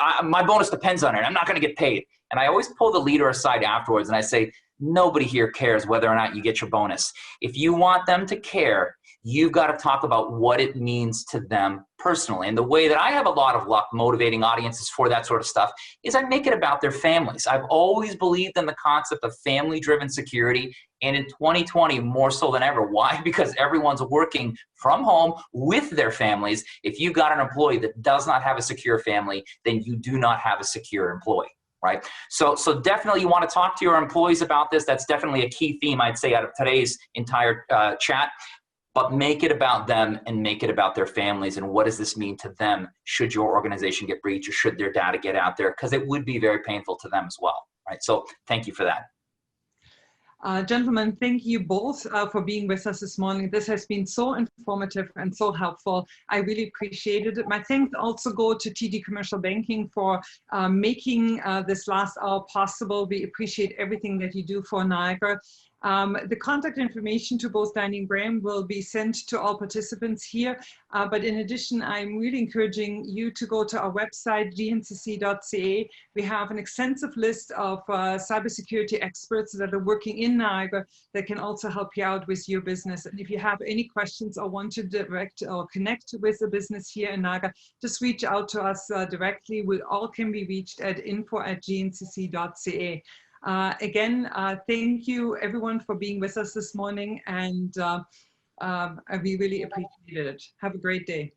depends on it. I'm not going to get paid. And I always pull the leader aside afterwards, and I say, nobody here cares whether or not you get your bonus. If you want them to care, you've got to talk about what it means to them personally. And the way that I have a lot of luck motivating audiences for that sort of stuff is I make it about their families. I've always believed in the concept of family-driven security, and in 2020, more so than ever. Why? Because everyone's working from home with their families. If you've got an employee that does not have a secure family, then you do not have a secure employee. right? So definitely you want to talk to your employees about this. That's definitely a key theme, I'd say, out of today's entire chat. But make it about them and make it about their families and what does this mean to them should your organization get breached or should their data get out there, because it would be very painful to them as well, right? So thank you for that. Gentlemen, thank you both for being with us this morning. This has been so informative and so helpful. I really appreciated it. My thanks also go to TD Commercial Banking for making this last hour possible. We appreciate everything that you do for Niagara. The contact information to both Danny and Graeme will be sent to all participants here. But in addition, I'm really encouraging you to go to our website, GNCC.ca. We have an extensive list of cybersecurity experts that are working in Niagara that can also help you out with your business. And if you have any questions or want to direct or connect with a business here in Niagara, just reach out to us directly. We all can be reached at info@gncc.ca. Again, thank you everyone for being with us this morning, and we really appreciate it. Have a great day.